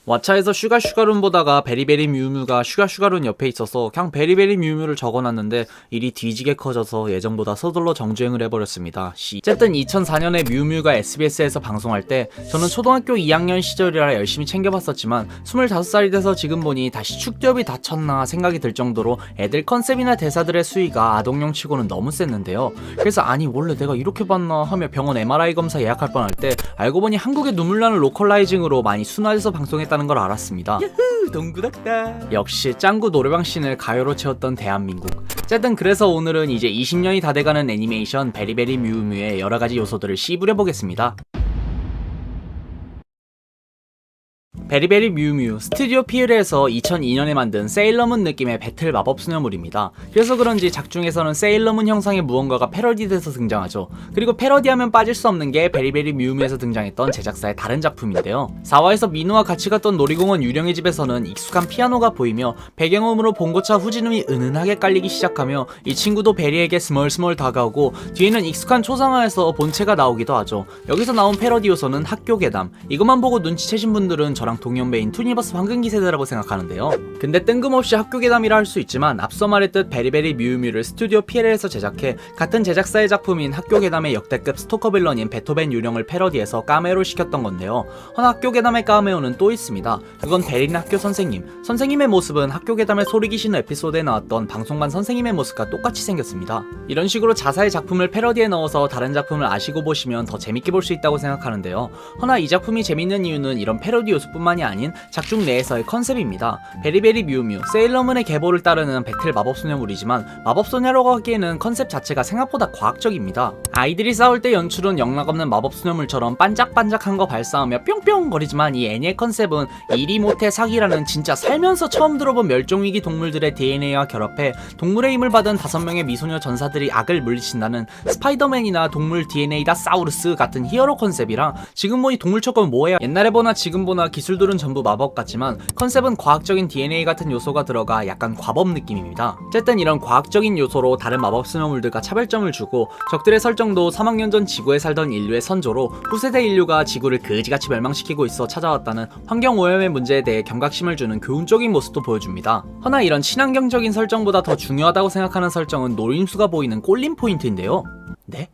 왓챠에서 슈가룬 보다가 베리베리 뮤뮤가 슈가룬 옆에 있어서 그냥 베리베리 뮤뮤를 적어놨는데 일이 뒤지게 커져서 예정보다 서둘러 정주행을 해버렸습니다. 어쨌든 2004년에 뮤뮤가 SBS에서 방송할 때 저는 초등학교 2학년 시절이라 열심히 챙겨봤었지만 25살이 돼서 지금 보니 다시 축두엽이 다쳤나 생각이 들 정도로 애들 컨셉이나 대사들의 수위가 아동용 치고는 너무 셌는데요. 그래서 아니 원래 내가 이렇게 봤나 하며 병원 MRI 검사 예약할 뻔할 때 알고 보니 한국의 눈물 나는 로컬라이징으로 많이 순화해서 방송했다는 걸 알았습니다. 야후 동구닥다. 역시 짱구 노래방 씬을 가요로 채웠던 대한민국. 어쨌든 그래서 오늘은 이제 20년이 다 돼가는 애니메이션 베리베리 뮤뮤의 여러가지 요소들을 씹으려보겠습니다. 베리베리 뮤뮤 스튜디오 피을에서 2002년에 만든 세일러문 느낌의 배틀 마법 수녀물입니다. 그래서 그런지 작중에서는 세일러문 형상의 무언가가 패러디돼서 등장하죠. 그리고 패러디하면 빠질 수 없는 게 베리베리 뮤뮤에서 등장했던 제작사의 다른 작품인데요. 4화에서 민우와 같이 갔던 놀이공원 유령의 집에서는 익숙한 피아노가 보이며 배경음으로 봉고차 후진음이 은은하게 깔리기 시작하며 이 친구도 베리에게 스멀스멀 다가오고 뒤에는 익숙한 초상화에서 본체가 나오기도 하죠. 여기서 나온 패러디 요소는 학교 괴담. 이것만 보고 눈치채신 분들은 저랑 동년배인 투니버스 황금기 세대라고 생각하는데요. 근데 뜬금없이 학교 괴담이라 할 수 있지만 앞서 말했듯 베리베리 뮤뮤를 스튜디오 PL에서 제작해 같은 제작사의 작품인 학교 괴담의 역대급 스토커 빌런인 베토벤 유령을 패러디해서 까메오를 시켰던 건데요. 허나 학교 괴담의 까메오는 또 있습니다. 그건 베린 학교 선생님. 선생님의 모습은 학교 괴담의 소리 귀신 에피소드에 나왔던 방송반 선생님의 모습과 똑같이 생겼습니다. 이런 식으로 자사의 작품을 패러디에 넣어서 다른 작품을 아시고 보시면 더 재밌게 볼 수 있다고 생각하는데요. 허나 이 작품이 재밌는 이유는 이런 패러디 요소뿐만이 아닌 작중 내에서의 컨셉입니다. 베리베리 뮤뮤, 세일러문의 계보를 따르는 배틀 마법소녀물이지만 마법소녀라고 하기에는 컨셉 자체가 생각보다 과학적입니다. 아이들이 싸울 때 연출은 영락없는 마법소녀물처럼 반짝반짝한 거 발사하며 뿅뿅 거리지만 이 애니의 컨셉은 이리 못해 사기라는 진짜 살면서 처음 들어본 멸종위기 동물들의 DNA와 결합해 동물의 힘을 받은 5명의 미소녀 전사들이 악을 물리친다는 스파이더맨이나 동물 DNA다 사우루스 같은 히어로 컨셉이랑 지금 보니 동물 척은 뭐예요? 옛날에 보나 지금 보나 기술들은 전부 마법 같지만 컨셉은 과학적인 DNA 같은 요소가 들어가 약간 과법 느낌입니다. 어쨌든 이런 과학적인 요소로 다른 마법 수녀물들과 차별점을 주고 적들의 설정도 3억년 전 지구에 살던 인류의 선조로 후세대 인류가 지구를 그지같이 멸망시키고 있어 찾아왔다는 환경오염의 문제에 대해 경각심을 주는 교훈적인 모습도 보여줍니다. 허나 이런 친환경적인 설정보다 더 중요하다고 생각하는 설정은 노림수가 보이는 꼴림 포인트인데요. 네?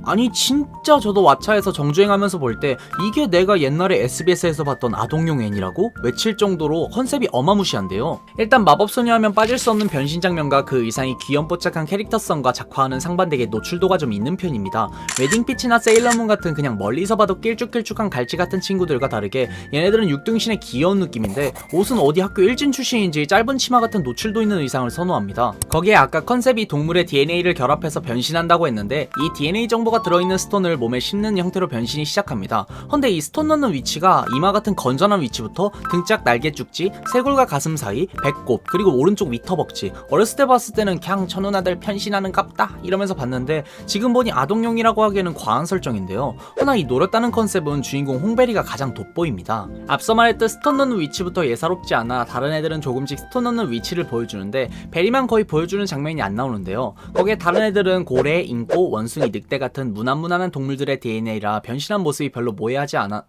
아니 진짜 저도 왓챠에서 정주행하면서 볼 때 이게 내가 옛날에 SBS에서 봤던 아동용 애니라고? 외칠 정도로 컨셉이 어마무시한데요. 일단 마법소녀 하면 빠질 수 없는 변신 장면과 그 의상이 귀염뽀짝한 캐릭터성과 작화하는 상반되게 노출도가 좀 있는 편입니다. 웨딩피치나 세일러문 같은 그냥 멀리서 봐도 길쭉길쭉한 갈치 같은 친구들과 다르게 얘네들은 육등신의 귀여운 느낌인데 옷은 어디 학교 일진 출신인지 짧은 치마 같은 노출도 있는 의상을 선호합니다. 거기에 아까 컨셉이 동물의 DNA를 결합해서 변신한다고 했는데 이 DNA 정보가 들어있는 스톤을 몸에 심는 형태로 변신이 시작합니다. 헌데 이 스톤 넣는 위치가 이마 같은 건전한 위치부터 등짝 날개 쭉지, 쇄골과 가슴 사이, 배꼽, 그리고 오른쪽 위터벅지. 어렸을 때 봤을 때는 그냥 저 누나들 변신하는 갑다 이러면서 봤는데 지금 보니 아동용이라고 하기에는 과한 설정인데요. 허나 이 노렸다는 컨셉은 주인공 홍베리가 가장 돋보입니다. 앞서 말했듯 스톤 넣는 위치부터 예사롭지 않아 다른 애들은 조금씩 스톤 넣는 위치를 보여주는데 베리만 거의 보여주는 장면이 안 나오는데요. 거기에 다른 애들은 고래, 인꼬, 원숭이, 늑대 같은 무난무난한 동물들의 DNA라 변신한 모습이 별로 모해하지 않아.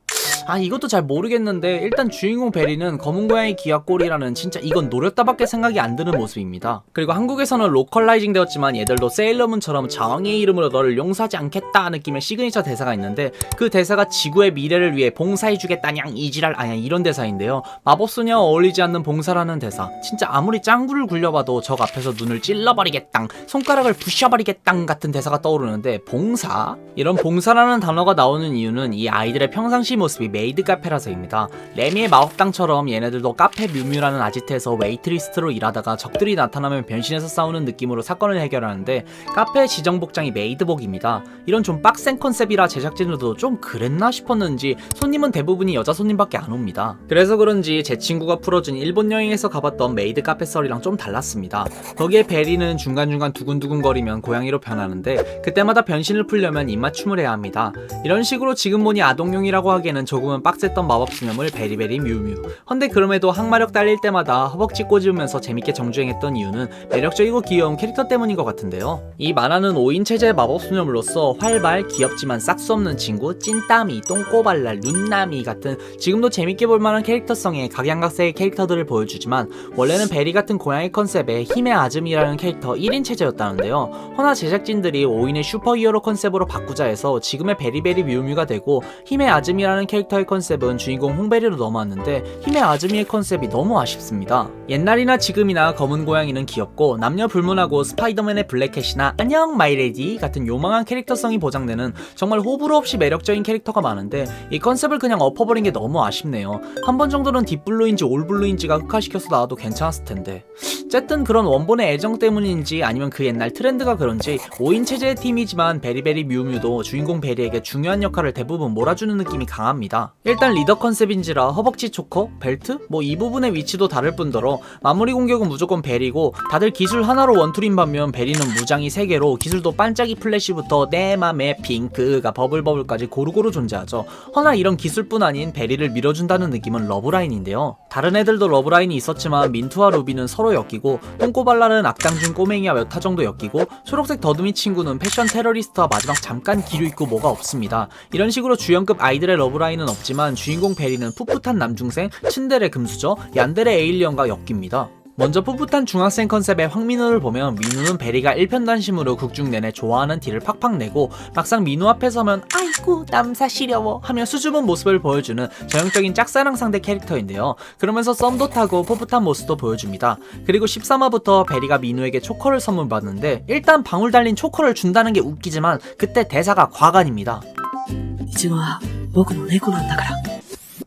이것도 잘 모르겠는데 일단 주인공 베리는 검은 고양이 기와꼬리라는 진짜 이건 노렸다밖에 생각이 안 드는 모습입니다. 그리고 한국에서는 로컬라이징 되었지만 얘들도 세일러문처럼 자왕의 이름으로 너를 용서하지 않겠다 느낌의 시그니처 대사가 있는데 그 대사가 지구의 미래를 위해 봉사해주겠다냥 이지랄 이런 대사인데요. 마법소녀와 어울리지 않는 봉사라는 대사 진짜 아무리 짱구를 굴려봐도 적 앞에서 눈을 찔러버리겠당 손가락을 부셔버리겠당 같은 대사가 떠오르는데 봉사? 이런 봉사라는 단어가 나오는 이유는 이 아이들의 평상시 모습이 메이드 카페라서입니다. 레미의 마법당처럼 얘네들도 카페 뮤뮤라는 아지트에서 웨이트리스트로 일하다가 적들이 나타나면 변신해서 싸우는 느낌으로 사건을 해결하는데 카페의 지정 복장이 메이드복입니다. 이런 좀 빡센 컨셉이라 제작진들도 좀 그랬나 싶었는지 손님은 대부분이 여자 손님밖에 안 옵니다. 그래서 그런지 제 친구가 풀어준 일본 여행에서 가봤던 메이드 카페 썰이랑 좀 달랐습니다. 거기에 베리는 중간중간 두근두근거리면 고양이로 변하는데 그때마다 변신을 풀려면 입맞춤을 해야 합니다. 이런 식으로 지금 보니 아동용이라고 하기에는 조금 조금은 빡셌던 마법 수녀물 베리베리 뮤뮤. 헌데 그럼에도 항마력 딸릴 때마다 허벅지 꼬집으면서 재밌게 정주행했던 이유는 매력적이고 귀여운 캐릭터 때문인 것 같은데요. 이 만화는 5인 체제의 마법 수녀물로서 활발, 귀엽지만 싹수 없는 친구, 찐따미, 똥꼬발랄, 눈나미 같은 지금도 재밌게 볼만한 캐릭터성의 각양각색의 캐릭터들을 보여주지만 원래는 베리 같은 고양이 컨셉의 힘의 아즈미라는 캐릭터 1인 체제였다는데요. 허나 제작진들이 5인의 슈퍼히어로 컨셉으로 바꾸자 해서 지금의 베리베리 뮤뮤가 되고 힘의 아즈미라는 캐릭터의 컨셉은 주인공 홍베리로 넘어왔는데 힘의 아즈미의 컨셉이 너무 아쉽습니다. 옛날이나 지금이나 검은 고양이는 귀엽고 남녀 불문하고 스파이더맨의 블랙캣이나 안녕 마이레디 같은 요망한 캐릭터성이 보장되는 정말 호불호 없이 매력적인 캐릭터가 많은데 이 컨셉을 그냥 엎어버린 게 너무 아쉽네요. 한 번 정도는 딥블루인지 올블루인지가 흑화시켜서 나와도 괜찮았을 텐데. 어쨌든 그런 원본의 애정 때문인지 아니면 그 옛날 트렌드가 그런지 5인 체제의 팀이지만 베리베리 뮤뮤도 주인공 베리에게 중요한 역할을 대부분 몰아주는 느낌이 강합니다. 일단 리더 컨셉인지라 허벅지 초커, 벨트? 뭐 이 부분의 위치도 다를 뿐더러 마무리 공격은 무조건 베리고 다들 기술 하나로 원툴인 반면 베리는 무장이 3개로 기술도 반짝이 플래시부터 내 맘의 핑크가 버블버블까지 고루고루 존재하죠. 허나 이런 기술뿐 아닌 베리를 밀어준다는 느낌은 러브라인인데요. 다른 애들도 러브라인이 있었지만 민투와 루비는 서로 엮이고 똥꼬발랄은 악당 중 꼬맹이와 몇 타 정도 엮이고 초록색 더듬이 친구는 패션 테러리스트와 마지막 잠깐 기류 있고 뭐가 없습니다. 이런 식으로 주연급 아이들의 러브라인은 없지만 주인공 베리는 풋풋한 남중생, 츤데레 금수저, 얀데레 에일리언과 엮입니다. 먼저 풋풋한 중학생 컨셉의 황민우를 보면 민우는 베리가 일편단심으로 극중 내내 좋아하는 티를 팍팍 내고 막상 민우 앞에 서면 아이고 남사 시려워 하며 수줍은 모습을 보여주는 전형적인 짝사랑 상대 캐릭터인데요. 그러면서 썸도 타고 풋풋한 모습도 보여줍니다. 그리고 13화부터 베리가 민우에게 초커를 선물 받는데 일단 방울 달린 초커를 준다는 게 웃기지만 그때 대사가 과간입니다. うちは僕の猫なんだから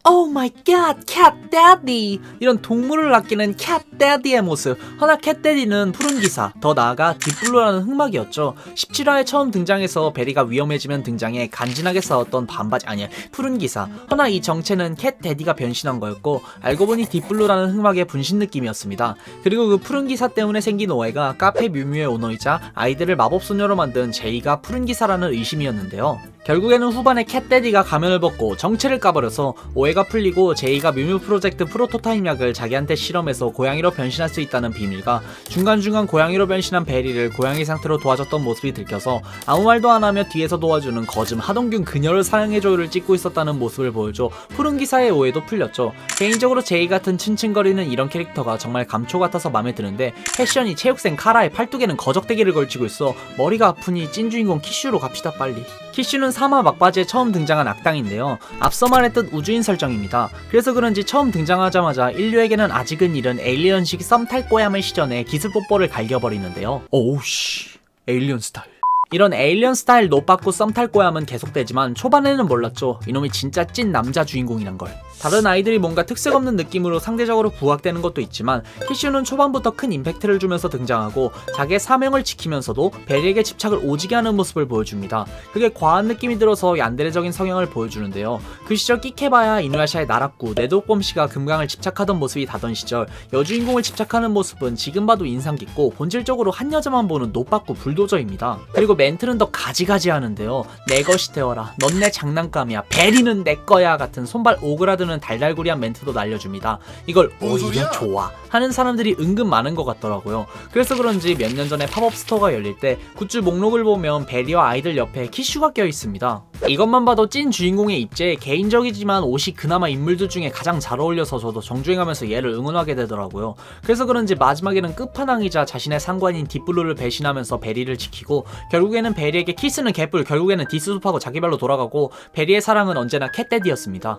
Oh my god, cat daddy! 이런 동물을 아끼는 cat daddy의 모습. 허나 cat daddy는 푸른 기사, 더 나아가 딥블루라는 흑막이었죠. 17화에 처음 등장해서 베리가 위험해지면 등장해 간지나게 싸웠던 반바지 아니야 푸른 기사. 허나 이 정체는 cat daddy가 변신한 거였고 알고 보니 딥블루라는 흑막의 분신 느낌이었습니다. 그리고 그 푸른 기사 때문에 생긴 오해가 카페 뮤뮤의 오너이자 아이들을 마법소녀로 만든 제이가 푸른 기사라는 의심이었는데요. 결국에는 후반에 캣데디가 가면을 벗고 정체를 까버려서 오해가 풀리고 제이가 뮤뮤 프로젝트 프로토타입 약을 자기한테 실험해서 고양이로 변신할 수 있다는 비밀과 중간중간 고양이로 변신한 베리를 고양이 상태로 도와줬던 모습이 들켜서 아무 말도 안 하며 뒤에서 도와주는 거즘 하동균 그녀를 사랑해줘요를 찍고 있었다는 모습을 보여줘 푸른 기사의 오해도 풀렸죠. 개인적으로 제이 같은 층층거리는 이런 캐릭터가 정말 감초 같아서 마음에 드는데 패션이 체육생 카라의 팔뚝에는 거적대기를 걸치고 있어 머리가 아프니 찐 주인공 키슈로 갑시다 빨리. 키슈는 3화 막바지에 처음 등장한 악당인데요. 앞서 말했듯 우주인 설정입니다. 그래서 그런지 처음 등장하자마자 인류에게는 아직은 이른 에일리언식 썸탈 꼬얌을 시전해 기술 뽀뽀를 갈겨버리는데요. 오우씨 에일리언 스타일. 이런 에일리언 스타일 노빠꾸 썸탈 꼬얌은 계속되지만 초반에는 몰랐죠. 이놈이 진짜 찐 남자 주인공이란 걸. 다른 아이들이 뭔가 특색 없는 느낌으로 상대적으로 부각되는 것도 있지만 키슈는 초반부터 큰 임팩트를 주면서 등장하고 자기의 사명을 지키면서도 베리에게 집착을 오지게 하는 모습을 보여줍니다. 그게 과한 느낌이 들어서 얀데레적인 성향을 보여주는데요. 그 시절 끼케바야 이누야샤의 나락구 네도꼼씨가 금강을 집착하던 모습이 다던 시절 여주인공을 집착하는 모습은 지금 봐도 인상 깊고 본질적으로 한 여자만 보는 노빠꾸 불도저입니다. 그리고 멘트는 더 가지가지 하는데요. 내 것이 되어라, 넌 내 장난감이야, 베리는 내 거야 같은 손발 오그라드는 달달구리한 멘트도 날려줍니다. 이걸 오히려 좋아 하는 사람들이 은근 많은 것 같더라고요. 그래서 그런지 몇 년 전에 팝업 스토어가 열릴 때 굿즈 목록을 보면 베리와 아이들 옆에 키슈가 껴있습니다. 이것만 봐도 찐 주인공의 입지에 개인적이지만 옷이 그나마 인물들 중에 가장 잘 어울려서 저도 정주행하면서 얘를 응원하게 되더라고요. 그래서 그런지 마지막에는 끝판왕이자 자신의 상관인 딥블루를 배신하면서 베리를 지키고 결국에는 베리에게 키스는 개뿔, 결국에는 디스숲하고 자기 발로 돌아가고 베리의 사랑은 언제나 캣데디였습니다.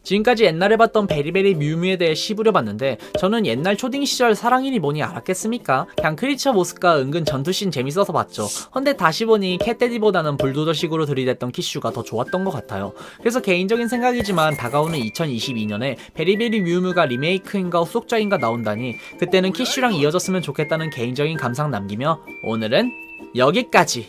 지금까지 옛날에 봤던 베리베리 뮤뮤에 대해 씹으려봤는데 저는 옛날 초딩 시절 사랑이니 뭐니 알았겠습니까? 그냥 크리처 모습과 은근 전투씬 재밌어서 봤죠. 헌데 다시 보니 캣데디보다는 불도저식으로 들이댔던 키슈가 더 좋았던 것 같아요. 그래서 개인적인 생각이지만 다가오는 2022년에 베리베리 뮤뮤가 리메이크인가 후속작인가 나온다니 그때는 키슈랑 이어졌으면 좋겠다는 개인적인 감상 남기며 오늘은 여기까지!